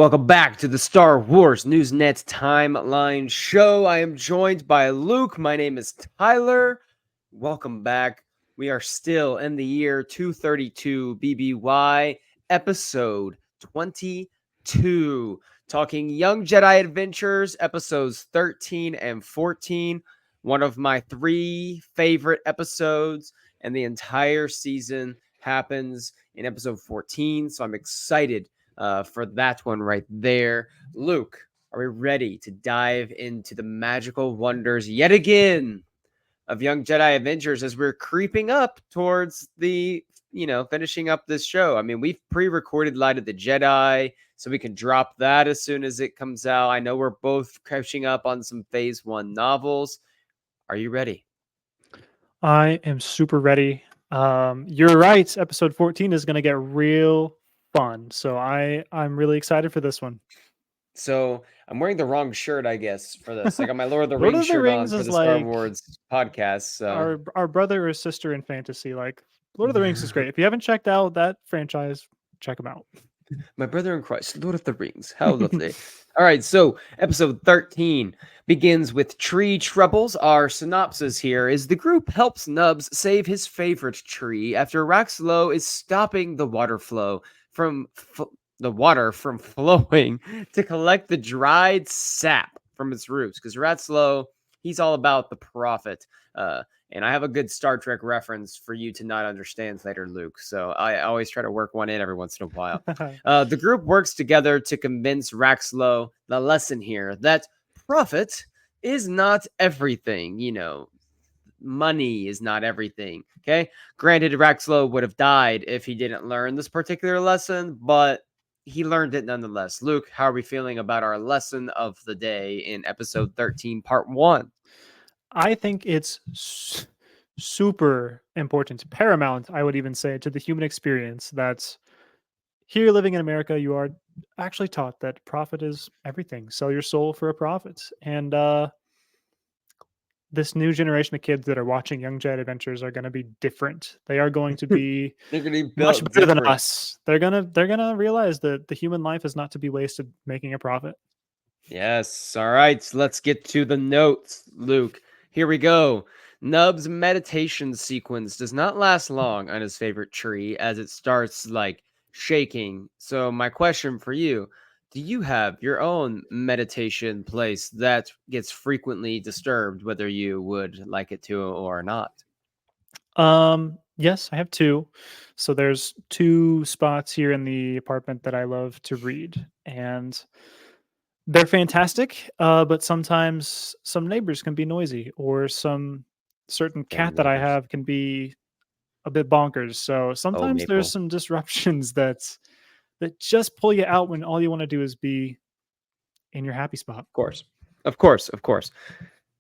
Welcome back to the Star Wars Newsnet Timeline Show. I am joined by Luke. My name is Tyler. Welcome back. We are still in the year 232 BBY, episode 22, talking Young Jedi Adventures, episodes 13 and 14. One of my three favorite episodes, and the entire season happens in episode 14, so I'm excited for that one right there. Luke, are we ready to dive into the magical wonders yet again of Young Jedi Adventures as we're creeping up towards the, finishing up this show? I mean, we've pre-recorded Light of the Jedi, so we can drop that as soon as it comes out. I know we're both catching up on some Phase 1 novels. Are you ready? I am super ready. You're right. Episode 14 is going to get real fun. So I'm really excited for this one. So I'm wearing the wrong shirt, I guess, for this. I got my Lord of the Lord Rings of the shirt on Rings for is the Star like Wars podcast. So our brother or sister in fantasy. Like Lord of the Rings is great. If you haven't checked out that franchise, check them out. my brother in Christ, Lord of the Rings. How lovely. All right, so episode 13 begins with tree troubles. Our synopsis here is the group helps Nubs save his favorite tree after Raxlow is stopping the water flow from flowing to collect the dried sap from its roots. Because Raxlow, he's all about the profit. And I have a good Star Trek reference for you to not understand later, Luke. So I always try to work one in every once in a while. The group works together to convince Raxlow the lesson here that profit is not everything. Money is not everything. Okay. Granted, Raxlow would have died if he didn't learn this particular lesson, but he learned it nonetheless. Luke, how are we feeling about our lesson of the day in episode 13, part 1? I think it's super important, paramount, I would even say, to the human experience that here living in America, you are actually taught that profit is everything. Sell your soul for a profit. And this new generation of kids that are watching Young Jedi Adventures are going to be different. They are going to be They're going to be much built better than different. us. They're gonna realize that the human life is not to be wasted making a profit. Yes. All right. So let's get to the notes, Luke. Here we go. Nub's meditation sequence does not last long on his favorite tree as it starts shaking. So my question for you, do you have your own meditation place that gets frequently disturbed, whether you would like it to or not? Yes, I have two. So there's two spots here in the apartment that I love to read, and they're fantastic. But sometimes some neighbors can be noisy, or some certain Dang cat that I neighbors. have can be a bit bonkers. So Oh, sometimes there's Maple. some disruptions that just pull you out when all you want to do is be in your happy spot. Of course. Of course. Of course.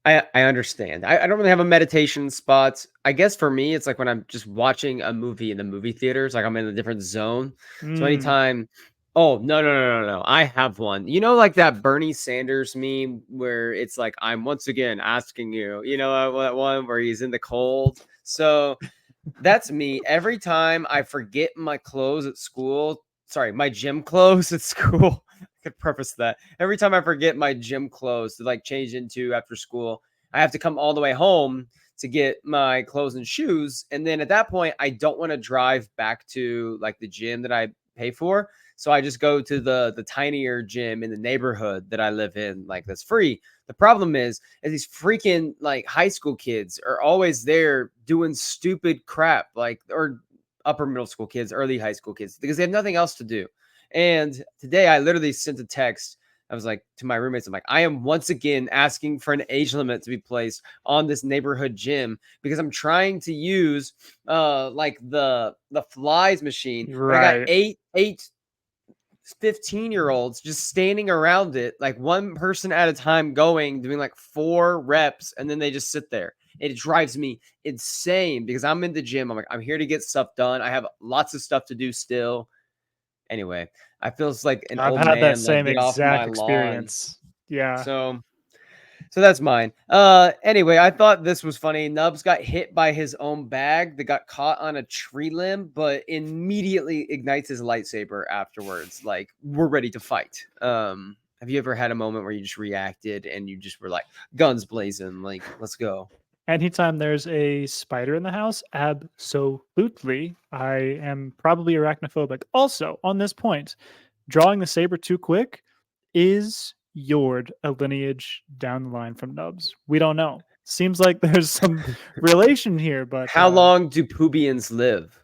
I understand. I don't really have a meditation spot. I guess for me, it's like when I'm just watching a movie in the movie theaters, like I'm in a different zone. So Mm. anytime, oh no, I have one. Like that Bernie Sanders meme where it's like I'm once again asking you. That one where he's in the cold. So that's me. Every time I forget my clothes at school, sorry, my gym clothes at school. I could preface that. Every time I forget my gym clothes to change into after school, I have to come all the way home to get my clothes and shoes. And then at that point, I don't want to drive back to the gym that I pay for. So I just go to the tinier gym in the neighborhood that I live in, that's free. The problem is these freaking high school kids are always there doing stupid crap, or upper middle school kids, early high school kids, because they have nothing else to do. And today I literally sent a text. I was like to my roommates, I'm like, I am once again asking for an age limit to be placed on this neighborhood gym because I'm trying to use the flies machine, but I got Right. eight 15-year-olds just standing around it, one person at a time, doing 4 reps, and then they just sit there. It drives me insane because I'm in the gym. I'm like, I'm here to get stuff done. I have lots of stuff to do still. Anyway, I feel like an I've old had that man, same get off my exact lawn. experience. Yeah. So So that's mine. Anyway, I thought this was funny. Nubs got hit by his own bag that got caught on a tree limb, but immediately ignites his lightsaber afterwards. Like, we're ready to fight. Have you ever had a moment where you just reacted and you just were like, guns blazing, like, let's go? Anytime there's a spider in the house, absolutely. I am probably arachnophobic. Also, on this point, drawing the saber too quick is Yord a lineage down the line from Nubs? We don't know. Seems like there's some relation here, but How long do Pubians live?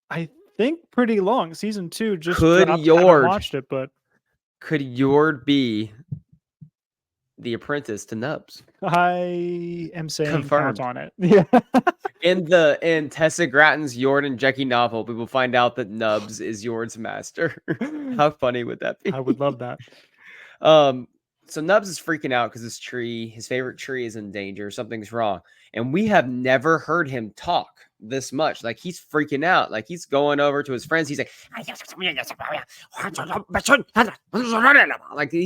I think pretty long. Season 2 just Could dropped. I haven't Yord watched it, but could Yord be the apprentice to Nubs? I am saying count Confirmed. on it. Yeah. In Tessa Gratton's Yord and Jackie novel, we will find out that Nubs is Yord's master. How funny would that be? I would love that. Um, so Nubs is freaking out because his favorite tree, is in danger. Something's wrong, and we have never heard him talk this much. Like, he's freaking out. Like, he's going over to his friends. He's like, like he's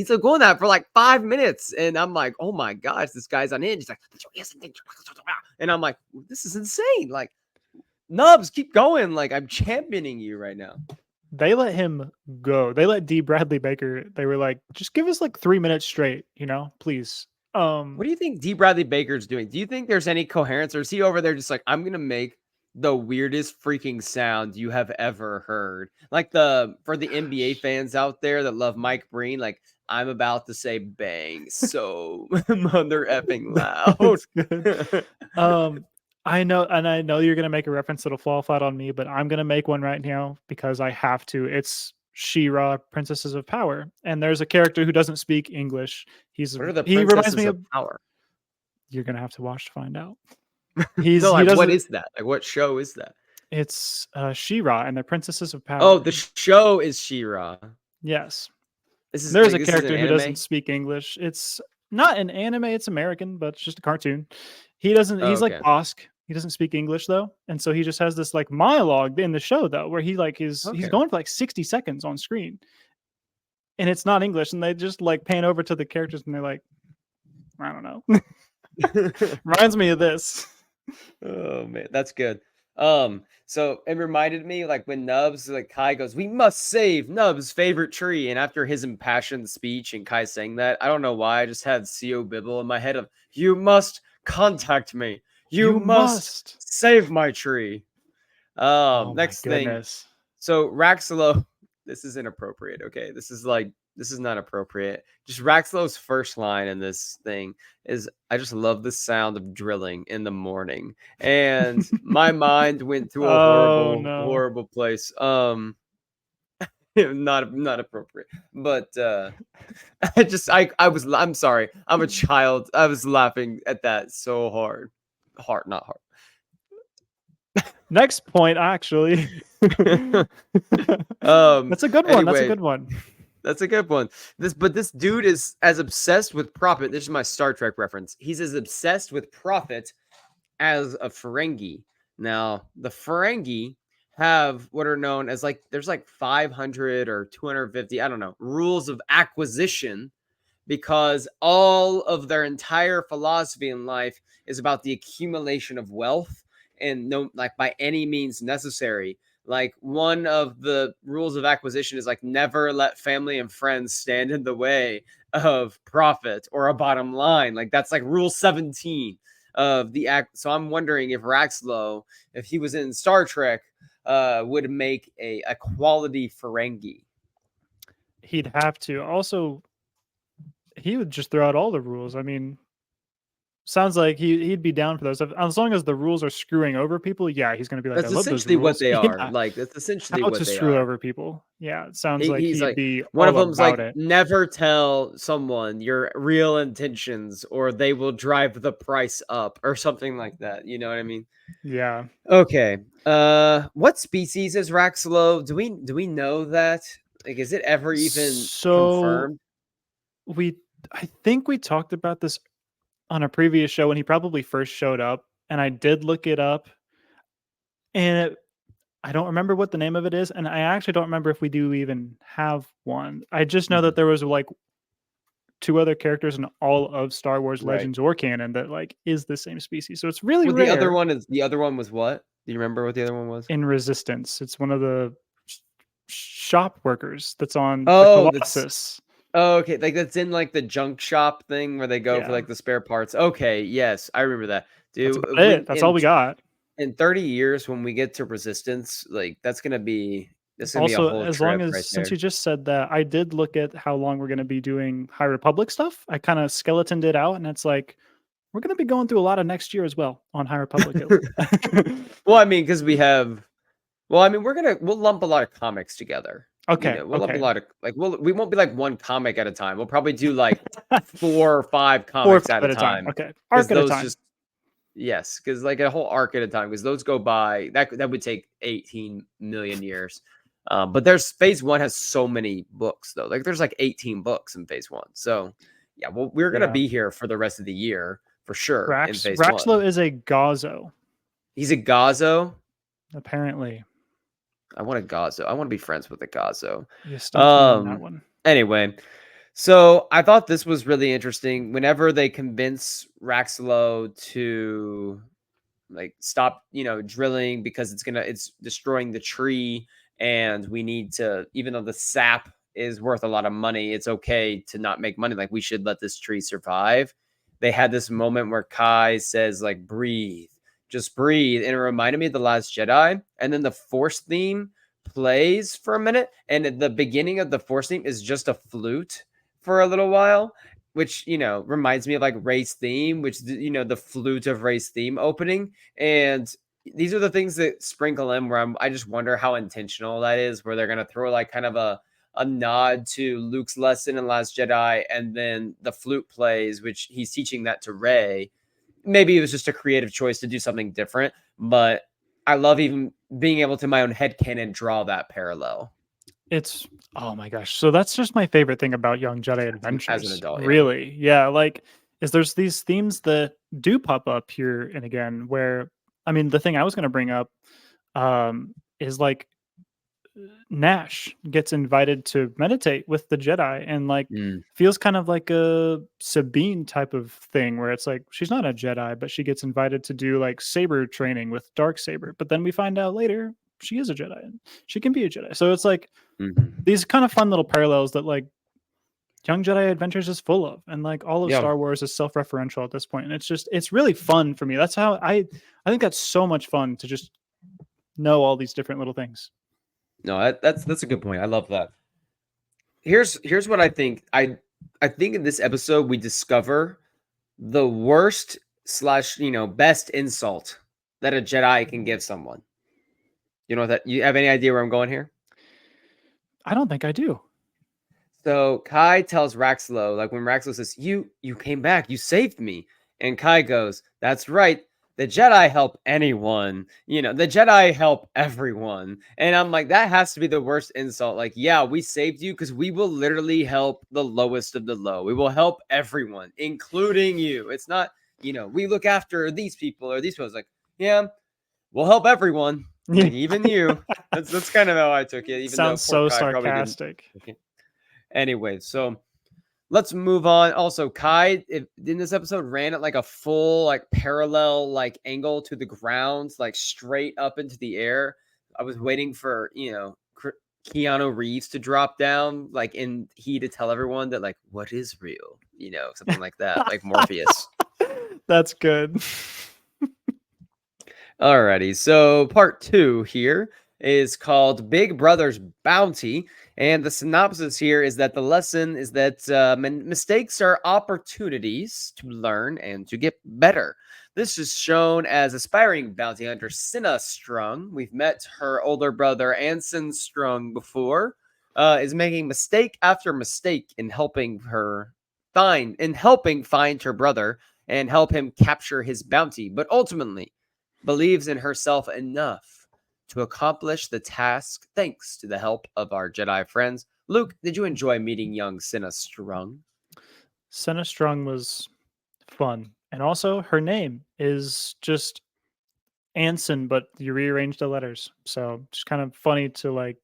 like going that for like 5 minutes, and I'm like, oh my gosh, this guy's unhinged. He's like, and I'm like, this is insane. Like, Nubs, keep going. Like, I'm championing you right now. They let him go. They let D. Bradley Baker. They were like, just give us like 3 minutes straight, please. What do you think D. Bradley Baker's doing? Do you think there's any coherence, or is he over there just like, I'm gonna make the weirdest freaking sound you have ever heard? Like, for the NBA fans out there that love Mike Breen, like, I'm about to say bang so mother effing loud. That's good. I know you're gonna make a reference that'll fall flat on me, but I'm gonna make one right now because I have to. It's She-Ra, Princesses of Power, and there's a character who doesn't speak English. What are the He reminds princesses me of of. power? You're gonna have to watch to find out. No, He like, what doesn't. is that? Like, what show is that? It's She-Ra and the Princesses of Power. Oh, the show is She-Ra. Yes. There's There's a this is an character who doesn't anime. speak English. It's not an anime, it's American, but it's just a cartoon. He doesn't Oh, he's like okay. Bosk. He doesn't speak English though. And so he just has this like monologue in the show though, where he like he's Okay. going for like 60 seconds on screen. And it's not English. And they just like pan over to the characters and they're like, I don't know. Reminds me of this. Oh man, that's good. So it reminded me, like, when Nubs, like, Kai goes, "We must save Nubs' favorite tree," and after his impassioned speech and Kai saying that, I don't know why, I just had Co Bibble in my head of, "You must contact me. You You must must. save my tree." Oh my Next thing. goodness. So Raxalo, this is inappropriate. Okay, this is not appropriate. Just Raxalo's first line in this thing is, "I just love the sound of drilling in the morning," and my mind went to a Oh horrible, no. horrible place. Not appropriate, but I'm sorry. I'm a child. I was laughing at that so hard. Not hard. Next point, actually. Um. That's a good one. That's a Anyway, good one. that's a good one. This dude is as obsessed with profit. This is my Star Trek reference. He's as obsessed with profit as a Ferengi. Now, the Ferengi have what are known as, like, there's like 500 or 250, I don't know, rules of acquisition, because all of their entire philosophy in life is about the accumulation of wealth, and no, like, by any means necessary. Like, one of the rules of acquisition is, like, never let family and friends stand in the way of profit or a bottom line. Like, that's like rule 17 of the act. So I'm wondering if Raxlow, if he was in Star Trek, would make a quality Ferengi. He'd have to. Also, he would just throw out all the rules. I mean, sounds like he'd be down for those. As long as the rules are screwing over people, yeah, he's gonna be like, I That's love those essentially what rules. they are. Yeah. Like, that's essentially How what to they screw are. over people. Yeah, it sounds like He's he'd like, be one of all them's like, about it. never tell someone your real intentions or they will drive the price up, or something like that. You know what I mean? Yeah. Okay. What species is Raxalo? Do we know that? Like, is it ever even So confirmed? I think we talked about this on a previous show when he probably first showed up, and I did look it up, and I don't remember what the name of it is, and I actually don't remember if we do even have one. I just know that Mhm. there was like two other characters in all of Star Wars Right. Legends or canon that like is the same species. So it's really Well, rare the other one was what? Do you remember what the other one was? in Resistance. It's one of the shop workers that's on the Oh, that's Colossus. oh, okay. Like that's in like the junk shop thing where they go for Yeah, like the spare parts. Okay, yes, I remember that. that's Dude, about when it. That's all we got. in 30 years when we get to Resistance, like that's gonna be a Also, whole as long trip as right since there. you just said that, I did look at how long we're going to be doing High Republic stuff. I kind of skeletoned it out, and it's like we're going to be going through a lot of next year as well on High Republic. Well, I mean, because well, I mean, we'll lump a lot of comics together. You Okay, know, we'll lump a okay. lot of like we won't be like one comic at a time. We'll probably do like 4 or 5 4 or comics 5 at a at a time. time Okay. because Arc at a those time. just yes, because like a whole arc at a time because those go by that would take 18 million years. But there's phase one has so many books though. Like there's like 18 books in phase one. So yeah, well, we're gonna Yeah. be here for the rest of the year for sure in phase Raxlo one. is a Gazo, He's a Gazo. apparently. I want a Gazo. I want to be friends with a Gazo. You stumped me on that one. Anyway, so I thought this was really interesting. Whenever they convince Raxlo to like stop, drilling because it's destroying the tree, and we need to, even though the sap is worth a lot of money, it's okay to not make money. Like we should let this tree survive. They had this moment where Kai says, like, breathe, just breathe. And it reminded me of The Last Jedi. And then the Force theme plays for a minute. And at the beginning of the Force theme is just a flute for a little while, which, reminds me of like Ray's theme, which, the flute of Ray's theme opening. And these are the things that sprinkle in where I just wonder how intentional that is, where they're going to throw like kind of a nod to Luke's lesson in Last Jedi, and then the flute plays, which he's teaching that to Rey. Maybe it was just a creative choice to do something different, but I love even being able to my own headcanon draw that parallel It's oh my gosh. So that's just my favorite thing about Young Jedi as an Adventures. adult. Yeah. Really. Yeah, like is there's these themes that do pop up here and again where I mean the thing I was going to bring up is like Nash gets invited to meditate with the Jedi and like Mm, feels kind of like a Sabine type of thing where it's like she's not a Jedi, but she gets invited to do like saber training with dark saber. But then we find out later she is a Jedi and she can be a Jedi. So it's like mhm. these kind of fun little parallels that like Young Jedi Adventures is full of, and like all of Yeah. Star Wars is self-referential at this point, and it's really fun for me. That's how I think that's so much fun to just know all these different little things. No, that's a good point. I love that. Here's what I think. I think in this episode we discover the worst slash best insult that a Jedi can give someone. You know that you have any idea where I'm going here? I don't think I do. So Kai tells Raxlo, like when Raxlo says, "You came back, you saved me," and Kai goes, "That's right. The Jedi help anyone. The Jedi help everyone." And I'm like, that has to be the worst insult. Like, yeah, we saved you because we will literally help the lowest of the low. We will help everyone, including you. It's not, we look after these people or these people. It's like, yeah, we'll help everyone, Yeah. like even you. That's kind of how I took it, even though Sounds poor so Kai probably didn't. sarcastic. Okay. Anyway, so let's move on. Also, Kai in this episode ran at like a full, like parallel, like angle to the ground, like straight up into the air. I was waiting for Keanu Reeves to drop down, like in he to tell everyone that like what is real, something like that, like Morpheus. That's good. Alrighty, so part 2 here is called Big Brother's Bounty. And the synopsis here is that the lesson is that mistakes are opportunities to learn and to get better. This is shown as aspiring bounty hunter Cinna Strung. We've met her older brother Anson Strung before. Is making mistake after mistake in helping find her brother and help him capture his bounty, but ultimately believes in herself enough to accomplish the task thanks to the help of our Jedi friends. Luke, did you enjoy meeting young Cinna Strung? Senna Strong was fun. And also her name is just Anson, but you rearrange the letters. So just kind of funny to like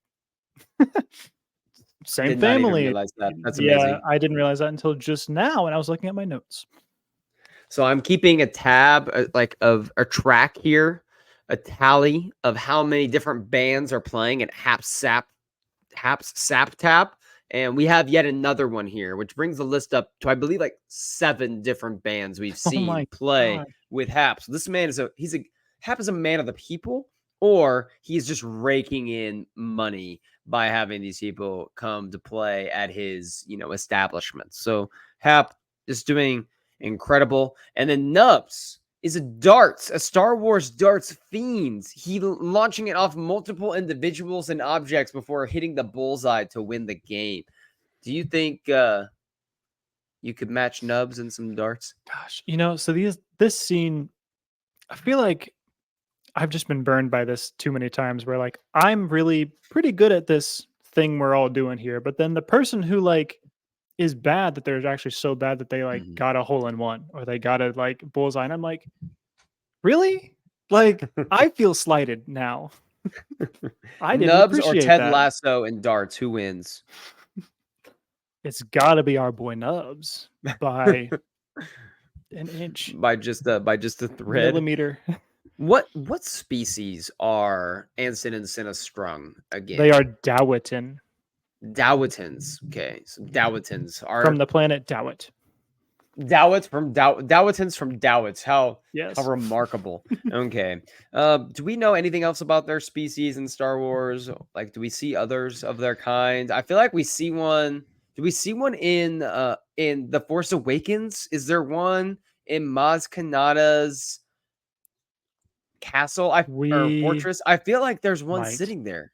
Same Did not even family. realize that. That's Yeah, amazing. I didn't realize that until just now when I was looking at my notes. So I'm keeping a tab, like of a track here, a tally of how many different bands are playing at Haps Sap Tap. And we have yet another one here, which brings the list up to, I believe, like 7 different bands we've Oh my seen play god. with Haps. This man is Hap is a man of the people, or he's just raking in money by having these people come to play at his, establishment. So Hap is doing incredible. And then Nubs is a Star Wars darts fiend. He launching it off multiple individuals and objects before hitting the bullseye to win the game. Do you think you could match Nubs in some darts? Gosh, so this scene, I feel like I've just been burned by this too many times where like I'm really pretty good at this thing we're all doing here, but then the person who like is bad that they're actually so bad that they like Mhm. got a hole in one or they got a like bullseye. And I'm like, really? Like I feel slighted now. I didn't Nubs or appreciate Ted that. Lasso in darts? Who wins? It's gotta be our boy Nubs by an inch, by just a thread. millimeter. What species are Anson and Cinna Strung They again? are Dawitin Dowitans. Okay, so Dowitans from are the planet Dawit. Dowitans from Dowits. How Yes. remarkable. Okay. Do we know anything else about their species in Star Wars? Like, do we see others of their kind? I feel like we see one. Do we see one in The Force Awakens? Is there one in Maz Kanata's castle? Or We fortress? I feel like there's one might. sitting there.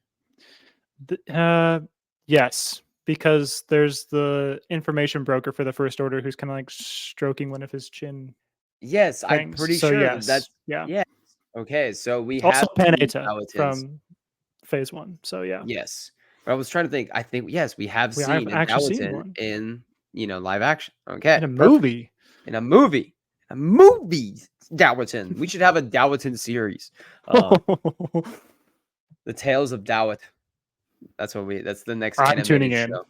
Yes, because there's the information broker for the First Order who's kind of like stroking one of his chin Yes, I'm things. pretty So sure that yes, that's yeah. yes. Okay, so we Also have seen Panetta Dowitans. from Phase One. So yeah, Yes. But I was trying to think. I think yes, we have I've seen a actually seen Dawitan one in, live action. Okay, in a perfect. movie. In a movie. A movie Dawitan. We should have a Dawitan series. The Tales of Dawit. That's the next I'm tuning animated in. show.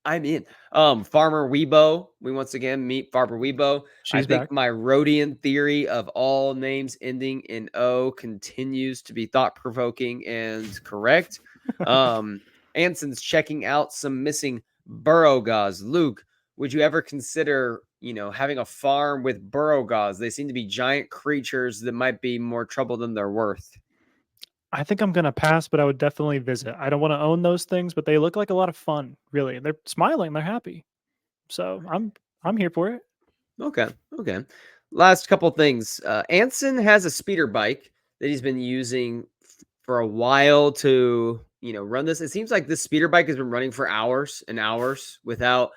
I'm in. Farmer Weibo. We once again meet Farmer Weibo. I She's think back. my Rhodian theory of all names ending in O continues to be thought provoking and correct. Anson's checking out some missing Burrogas. Luke, would you ever consider, having a farm with Burrogas? They seem to be giant creatures that might be more trouble than they're worth. I think I'm gonna pass, but I would definitely visit. I don't want to own those things, but they look like a lot of fun. Really, they're smiling, they're happy. So I'm here for it. Okay. Okay. Last couple things. Anson has a speeder bike that he's been using for a while to, run this. It seems like this speeder bike has been running for hours and hours without,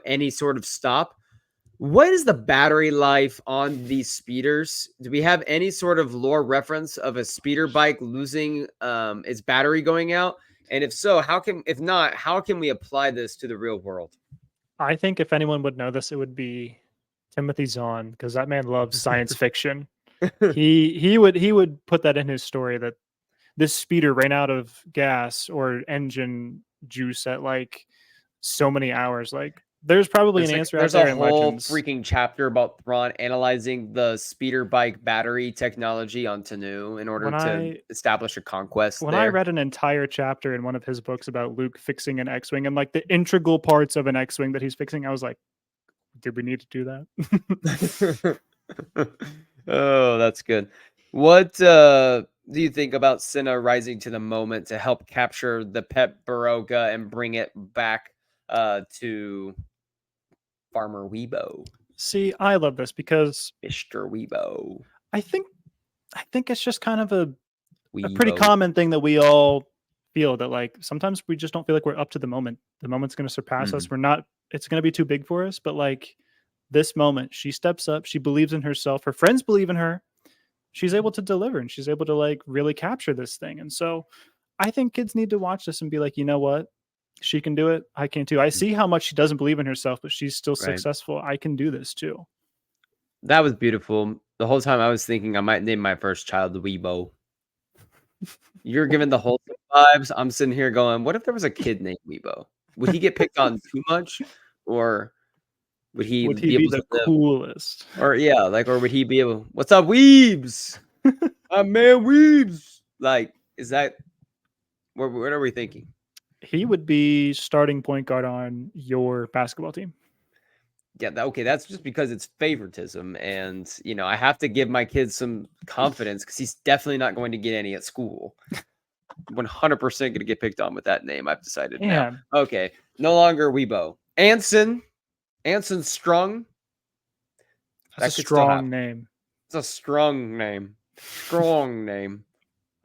any sort of stop. What is the battery life on these speeders? Do we have any sort of lore reference of a speeder bike losing its battery going out? And if so, if not, how can we apply this to the real world? I think if anyone would know this, it would be Timothy Zahn because that man loves science fiction. He would put that in his story that this speeder ran out of gas or engine juice at like so many hours. Like there's probably an answer out There's a there in whole Legends. freaking chapter about Thrawn analyzing the speeder bike battery technology on Tanu in order When to I establish a conquest when I there. read an entire chapter in one of his books about Luke fixing an X-wing and like the integral parts of an X-wing that he's fixing, I was like, did we need to do that? Oh, that's good. What do you think about Cinna rising to the moment to help capture the pet Baroga and bring it back to Farmer Weibo, See, I love this because Mr. Weibo, I think I think it's just kind of a pretty Weibo? common thing that we all feel that like sometimes we just don't feel like we're up to the moment. The moment's going to surpass Mhm. us. We're not it's going to be too big for us, but like this moment, she steps up, she believes in herself, her friends believe in her. She's able to deliver and she's able to like really capture this thing. And so I think kids need to watch this and be like, "You know what? She can do it. I can too. I see how much she doesn't believe in herself, but she's still Right. successful. I can do this too." That was beautiful. The whole time I was thinking I might name my first child Weibo. You're giving the wholesome vibes. I'm sitting here going, what if there was a kid named Weebo? Would he get picked on too much, or would he Would he be be able the to live? coolest? Or yeah, like, or would he be able? What's up, Weebs? I'm man Weebs. Like, is that what are we thinking? He would be starting point guard on your basketball team. Yeah, okay, that's just because it's favoritism, and I have to give my kids some confidence because he's definitely not going to get any at school. 100% going to get picked on with that name. I've decided now. Man, Okay, no longer Weebo. Anson Strung. that's a That could still happen. strong name. It's a strong name. Strong name.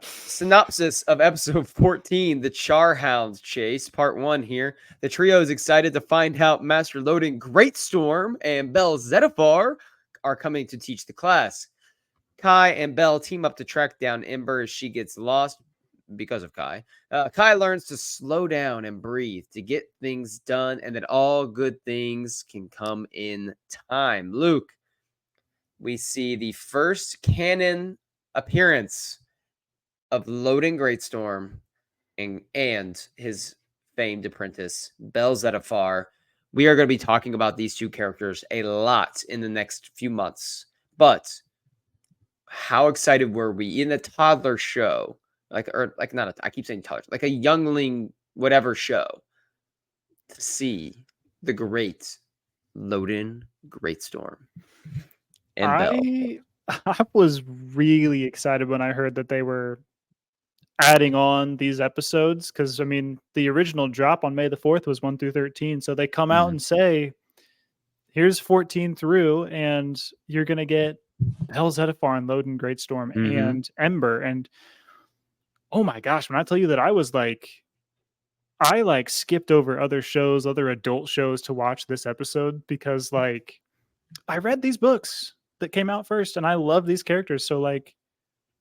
Synopsis of episode 14, The Charhounds Chase, part 1 here. The trio is excited to find out Master Loden Greatstorm and Bell Zettifar are coming to teach the class. Kai and Bell team up to track down Ember as she gets lost because of Kai. Kai learns to slow down and breathe to get things done, and that all good things can come in time. Luke, we see the first canon appearance of Loden Greatstorm and his famed apprentice, Bell Zettifar. We are going to be talking about these two characters a lot in the next few months. But how excited were we in a toddler show? I keep saying toddler, like a youngling, whatever show, to see the great Loden Greatstorm and Bell. I was really excited when I heard that they were adding on these episodes because I mean the original drop on May the 4th was 1 through 13. So they come out and say, here's 14 through, and you're gonna get Bell Zettifar and Loden Greatstorm and Ember. And oh my gosh, when I tell you that I like skipped over other shows, other adult shows to watch this episode because like I read these books that came out first and I love these characters. So like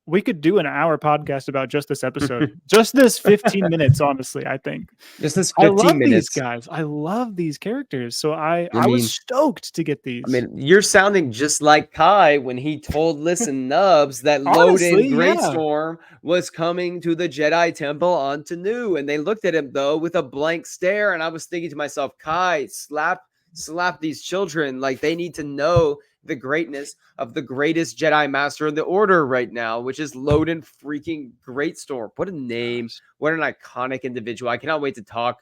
we could do an hour podcast about just this episode. Just this 15 minutes, honestly, I think. Just this I 15 love these minutes. guys. I love these characters. So I mean, was stoked to get these. I mean, you're sounding just like Kai when he told Listen Nubs that Honestly, Loden yeah. Greatstorm was coming to the Jedi Temple on Tanu. And they looked at him, though, with a blank stare. And I was thinking to myself, Kai, slap these children. Like, they need to know the greatness of the greatest Jedi Master in the Order right now, which is Loden freaking Greatstorm. What a name. What an iconic individual. I cannot wait to talk.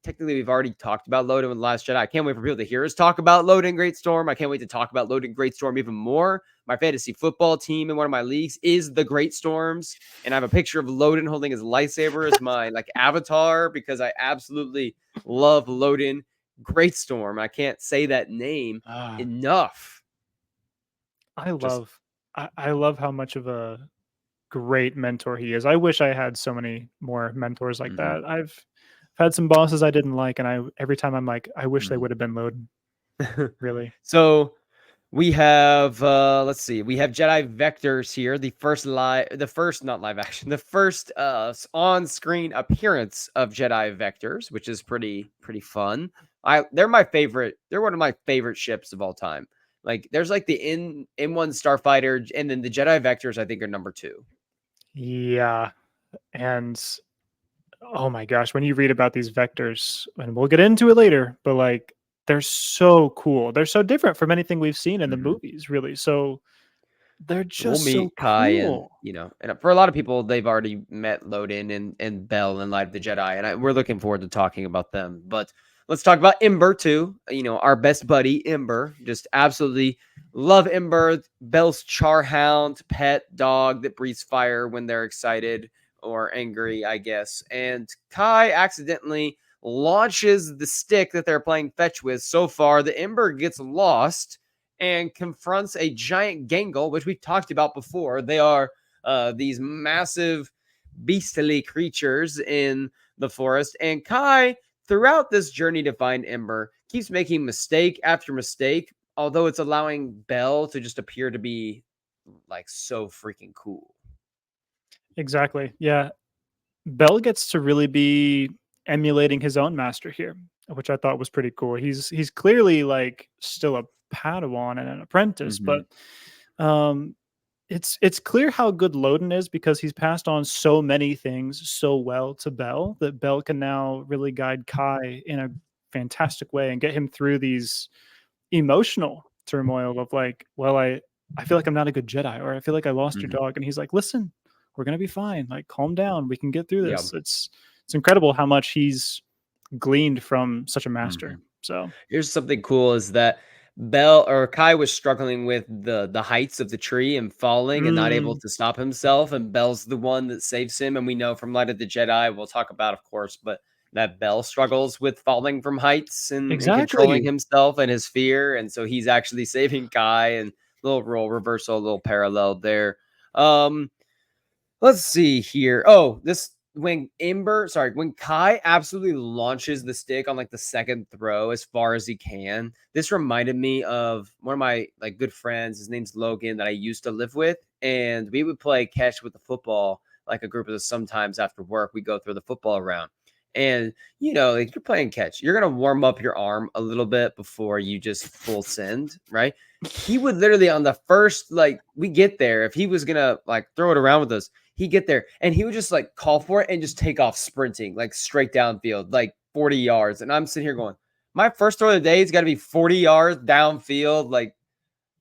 Technically, we've already talked about Loden with The Last Jedi. I can't wait for people to hear us talk about Loden Greatstorm. I can't wait to talk about Loden Greatstorm even more. My fantasy football team in one of my leagues is the Greatstorms, and I have a picture of Loden holding his lightsaber as my avatar because I absolutely love Loden Greatstorm. I can't say that name enough. I love how much of a great mentor he is. I wish I had so many more mentors like that. I've had some bosses I didn't like, and every time I'm like, I wish they would have been Loden. Really. So we have let's see, we have Jedi Vectors here. The first on-screen appearance of Jedi Vectors, which is pretty fun. They're my favorite. They're one of my favorite ships of all time. Like, there's like the M1 Starfighter, and then the Jedi Vectors I think are number 2. Yeah. And oh my gosh, when you read about these Vectors, and we'll get into it later, but like they're so cool. They're so different from anything we've seen in the movies, really. So they're just so Kai cool. and for a lot of people, they've already met Loden and Bell in Light of the Jedi, and we're looking forward to talking about them. But let's talk about Ember too. Our best buddy, Ember. Just absolutely love Ember. Bell's Charhound pet dog that breathes fire when they're excited or angry, I guess. And Kai accidentally launches the stick that they're playing fetch with. So far, the Ember gets lost and confronts a giant Gangle, which we've talked about before. They are these massive, beastly creatures in the forest. And Kai, throughout this journey to find Ember, keeps making mistake after mistake, although it's allowing Bell to just appear to be like so freaking cool. Exactly. Yeah. Bell gets to really be emulating his own master here, which I thought was pretty cool. He's clearly like still a Padawan and an apprentice, but it's clear how good Loden is because he's passed on so many things so well to Bell that Bell can now really guide Kai in a fantastic way and get him through these emotional turmoil of like, well, I feel like I'm not a good Jedi, or I feel like I lost your Mhm. dog, and he's like, listen, we're gonna be fine. Like, calm down. We can get through Yeah. this. It's incredible how much he's gleaned from such a master. Mhm. So Here's something cool is that Bell or Kai was struggling with the heights of the tree and falling and not able mm, to stop himself, and Bell's the one that saves him. And we know from Light of the Jedi, we'll talk about, of course, but that Bell struggles with falling from heights and controlling exactly. himself and his fear. And so he's actually saving Kai, and little role reversal, a little parallel there. Um, Let's see here. Oh, this when Kai absolutely launches the stick on like the second throw as far as he can. This reminded me of one of my like good friends. His name's Logan that I used to live with, and we would play catch with the football. Like a group of us sometimes after work, we go throw the football around. And like you're playing catch, you're gonna warm up your arm a little bit before you just full send, right? He would literally on the first like we get there, if he was gonna like throw it around with us, he'd get there and he would just like call for it and just take off sprinting like straight downfield, like 40 yards. And I'm sitting here going, my first throw of the day has got to be 40 yards downfield. Like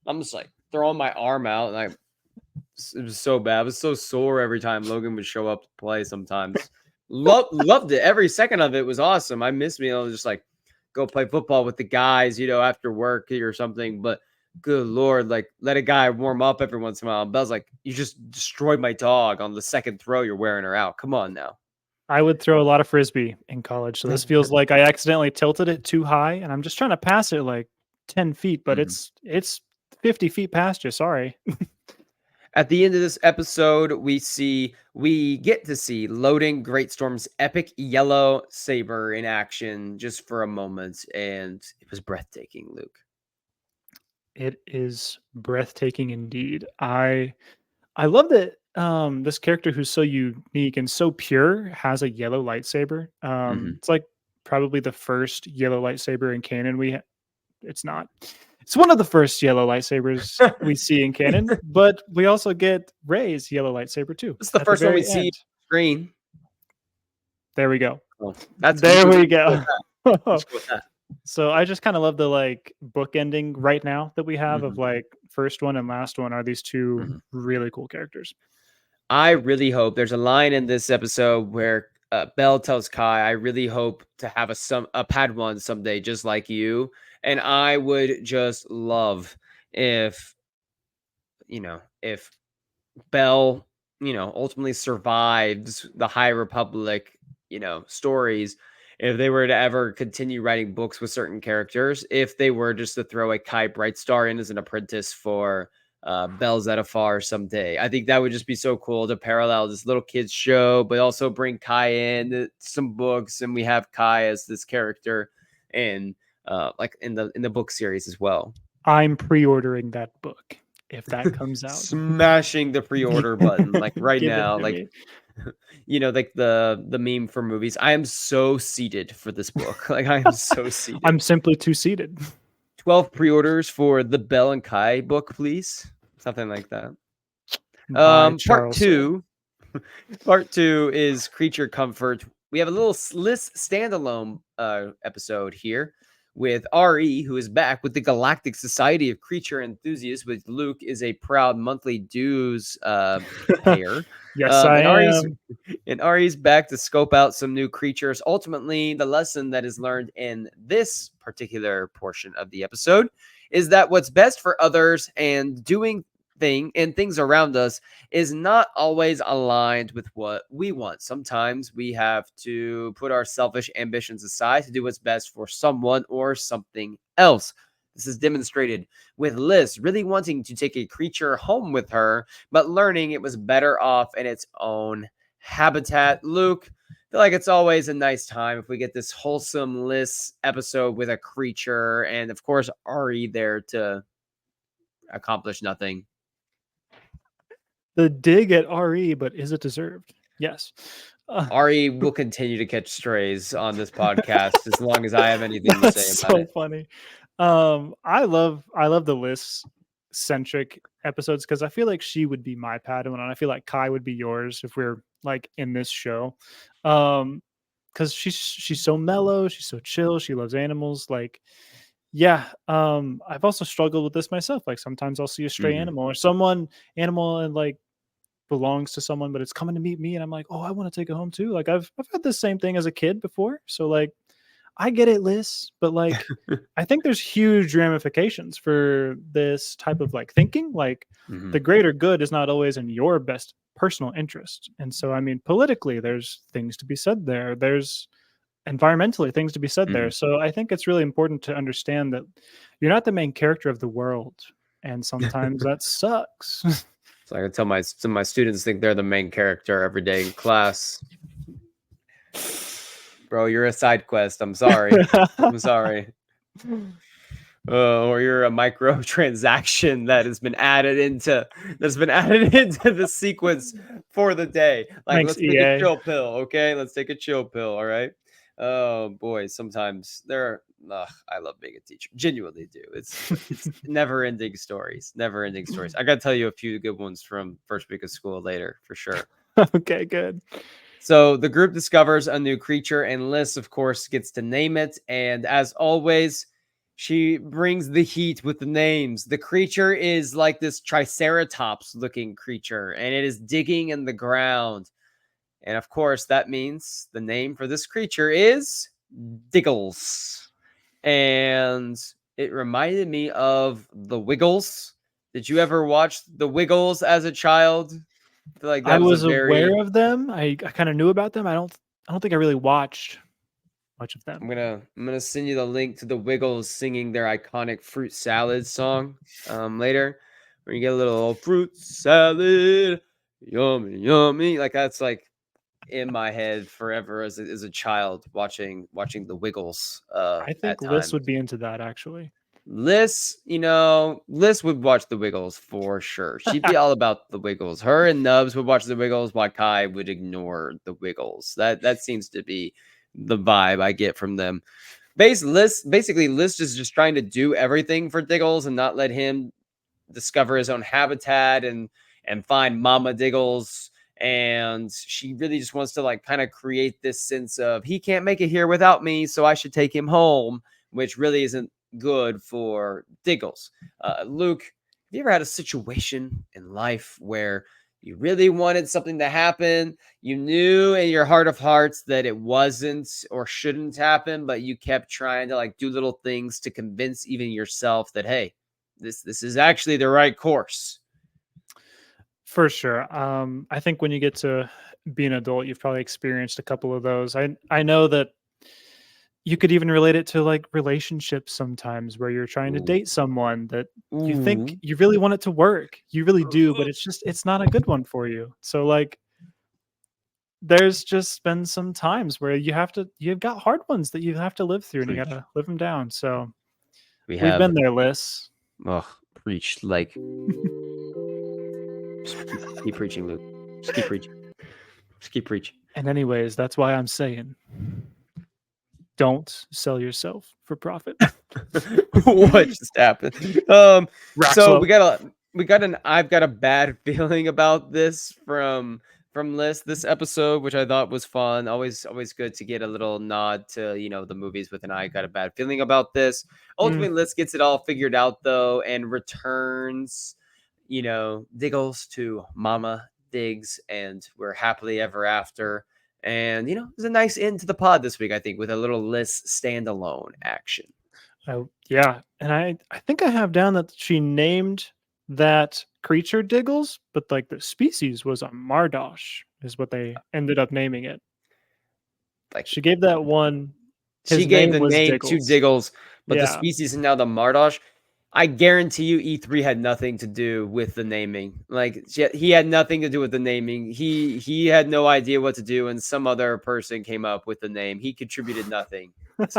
I'm just like throwing my arm out, and it was so bad. I was so sore every time Logan would show up to play sometimes. Loved it. Every second of it was awesome. I miss being able to just like go play football with the guys, after work or something. But good Lord, like let a guy warm up every once in a while. And Bell's like, you just destroyed my dog on the second throw. You're wearing her out. Come on now. I would throw a lot of frisbee in college, so this feels like I accidentally tilted it too high, and I'm just trying to pass it like 10 feet, but Mhm. it's 50 feet past you. Sorry. At the end of this episode, we get to see Loading Greatstorm's epic yellow saber in action just for a moment, and it was breathtaking, Luke. It is breathtaking indeed. I love that this character who's so unique and so pure has a yellow lightsaber. Mhm. It's like probably the first yellow lightsaber in canon it's not. It's one of the first yellow lightsabers we see in canon, but we also get Rey's yellow lightsaber too This is the at the first one we very see on end. screen. There we go. Oh, that's There we we can go with go. that. Let's go with that. So I just kind of love the like book ending right now that we have of Mhm, like first one and last one are these two mhm. really cool characters. I really hope there's a line in this episode where Belle tells Kai, "I really hope to have a Padawan someday, just like you." And I would just love if if Bell, ultimately survives the High Republic, stories, if they were to ever continue writing books with certain characters, if they were just to throw a Kai Brightstar in as an apprentice for Bell Zettifar someday, I think that would just be so cool to parallel this little kids show, but also bring Kai in some books, and we have Kai as this character, and like in the book series as well. I'm pre-ordering that book if that comes out. Smashing the pre-order button like right Give it now, to like me. like the meme for movies. I am so seated for this book. Like I am so seated. I'm simply two seated. 12 pre-orders for the Bell and Kai book, please. Something like that. By Part Charles Soule. two. Part two is creature comfort. We have a little list standalone episode here with RE, who is back with the Galactic Society of Creature Enthusiasts, with Luke is a proud monthly dues payer. Yes, Um, I and Ari's am. and Ari's back to scope out some new creatures. Ultimately, the lesson that is learned in this particular portion of the episode is that what's best for others and doing things around us is not always aligned with what we want. Sometimes we have to put our selfish ambitions aside to do what's best for someone or something else. This is demonstrated with Liz really wanting to take a creature home with her, but learning it was better off in its own habitat. Luke, I feel like it's always a nice time if we get this wholesome Liz episode with a creature, and of course Ari there to accomplish nothing. The dig at RE, but is it deserved? Yes. Uh, Ari will continue to catch strays on this podcast as long as I have anything to that's say about so it. funny. I love the lists centric episodes because I feel like she would be my Padawan, and I feel like Kai would be yours if we're like in this show. Because she's so mellow, she's so chill, she loves animals. Like, yeah, I've also struggled with this myself. Like sometimes I'll see a stray Mhm. animal or animal and like belongs to someone, but it's coming to meet me, and I'm like, oh, I want to take it home too. Like I've had the same thing as a kid before, so like I get it, Liz, but like I think there's huge ramifications for this type of like thinking. Like the Mhm. greater good is not always in your best personal interest. And so I mean politically there's things to be said there. There's environmentally things to be said there. Mhm. So I think it's really important to understand that you're not the main character of the world. And sometimes that sucks. So I can tell some of my students think they're the main character every day in class. Bro, you're a side quest. I'm sorry. I'm sorry. Or you're a microtransaction that's been added into the sequence for the day. Like, Thanks, let's take a EA. chill pill, okay? Let's take a chill pill, all right? Oh boy, sometimes I love being a teacher. Genuinely do. It's never ending stories. Never ending stories. I gotta tell you a few good ones from first week of school later, for sure. Okay, good. So the group discovers a new creature, and Liz, of course, gets to name it. And as always, she brings the heat with the names. The creature is like this triceratops looking creature, and it is digging in the ground. And of course, that means the name for this creature is Diggles. And it reminded me of the Wiggles. Did you ever watch the Wiggles as a child? I feel like I that was a was aware very of them. I kind of knew about them. I don't think I really watched much of them. I'm gonna send you the link to the Wiggles singing their iconic fruit salad song later, where you get a little fruit salad, yummy, yummy. Like that's like in my head forever as a child watching the Wiggles I at think Liz times. would be into that actually. Liz would watch the Wiggles for sure. She'd be all about the Wiggles. Her and Nubs would watch the Wiggles, while Kai would ignore the Wiggles. That seems to be the vibe I get from them. Basically, Liz is just trying to do everything for Diggles and not let him discover his own habitat and find Mama Diggles. And she really just wants to like kind of create this sense of he can't make it here without me, so I should take him home, which really isn't good for Diggles. Luke, have you ever had a situation in life where you really wanted something to happen? You knew in your heart of hearts that it wasn't or shouldn't happen, but you kept trying to like do little things to convince even yourself that, hey, this is actually the right course. For sure. I think when you get to be an adult, you've probably experienced a couple of those. I know that you could even relate it to like relationships sometimes where you're trying to Ooh. date someone that you think Ooh. you really want it to work. You really do, but it's not a good one for you. So like there's just been some times where you've got hard ones that you have to live through and you Preach. gotta live them down. So We we've have been there, Liz. preach like just keep preaching, Luke. Just keep preaching. Just keep preaching. And anyways, that's why I'm saying don't sell yourself for profit. What just happened? So Roxlow. I've got a bad feeling about this from this episode, which I thought was fun. Always good to get a little nod to the movies with an eye. Got a bad feeling about this. Mm, Ultimately, Liz gets it all figured out though, and returns Diggles to Mama Diggs, and we're happily ever after. And it's a nice end to the pod this week, I think, with a little Liz standalone action. oh, yeah. And I think I have down that she named that creature Diggles, but like the species was a Mardosh, is what they ended up naming it. Like She gave that one she his gave name the was name to Diggles. Diggles, but the Yeah. species is now the Mardosh. I guarantee you, E3 had nothing to do with the naming. Like he had nothing to do with the naming. He had no idea what to do, and some other person came up with the name. He contributed nothing. This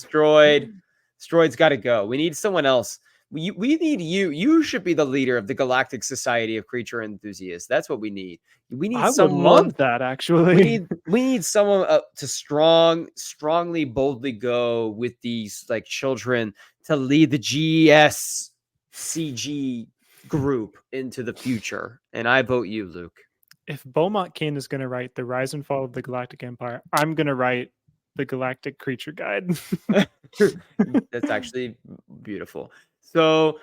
droid's got to go. We need someone else. We need you. You should be the leader of the Galactic Society of Creature Enthusiasts. That's what we need. We need I would someone love that we actually. need someone to strongly, boldly go with these like children to lead the GES. CG group into the future. And I vote you, Luke. If Beaumont Kane is going to write The Rise and Fall of the Galactic Empire, I'm going to write The Galactic Creature Guide. That's actually beautiful. So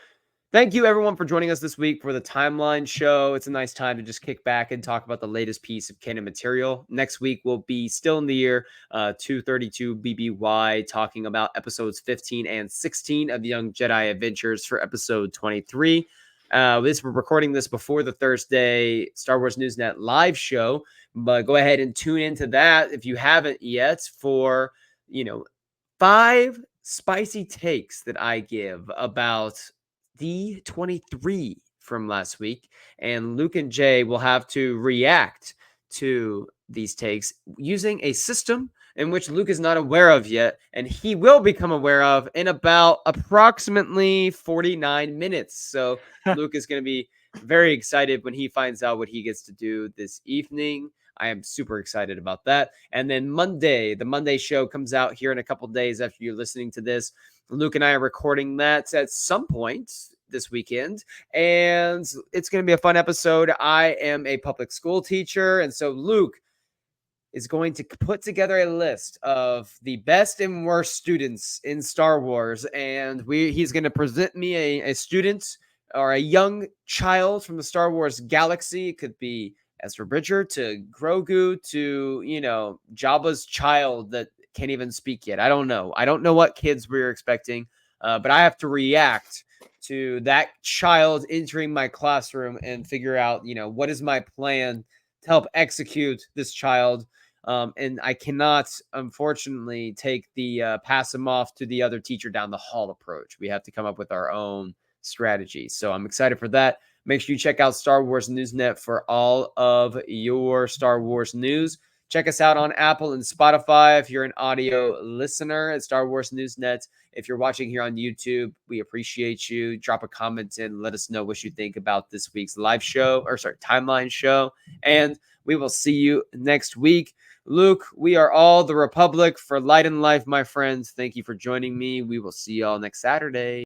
thank you everyone for joining us this week for the timeline show. It's a nice time to just kick back and talk about the latest piece of canon material. Next week we'll be still in the year 232 BBY, talking about episodes 15 and 16 of Young Jedi Adventures for episode 23. We're recording this before the Thursday Star Wars Newsnet live show, but go ahead and tune into that if you haven't yet for 5 spicy takes that I give about D23 from last week, and Luke and Jay will have to react to these takes using a system in which Luke is not aware of yet, and he will become aware of in about approximately 49 minutes. So Luke is going to be very excited when he finds out what he gets to do this evening. I am super excited about that. And then Monday, the Monday show comes out here in a couple days after you're listening to this. Luke and I are recording that at some point this weekend, and it's going to be a fun episode. I am a public school teacher, and so Luke is going to put together a list of the best and worst students in Star Wars, and he's going to present me a student or a young child from the Star Wars galaxy. It could be Ezra Bridger to Grogu to, Jabba's child that can't even speak yet. I don't know. I don't know what kids we're expecting, but I have to react to that child entering my classroom and figure out, what is my plan to help execute this child. And I cannot, unfortunately, take the pass him off to the other teacher down the hall approach. We have to come up with our own strategy. So I'm excited for that. Make sure you check out Star Wars Newsnet for all of your Star Wars news. Check us out on Apple and Spotify if you're an audio listener at Star Wars Newsnet. If you're watching here on YouTube, we appreciate you. Drop a comment and let us know what you think about this week's timeline show. And we will see you next week. Luke, we are all the Republic for light and life, my friends. Thank you for joining me. We will see you all next Saturday.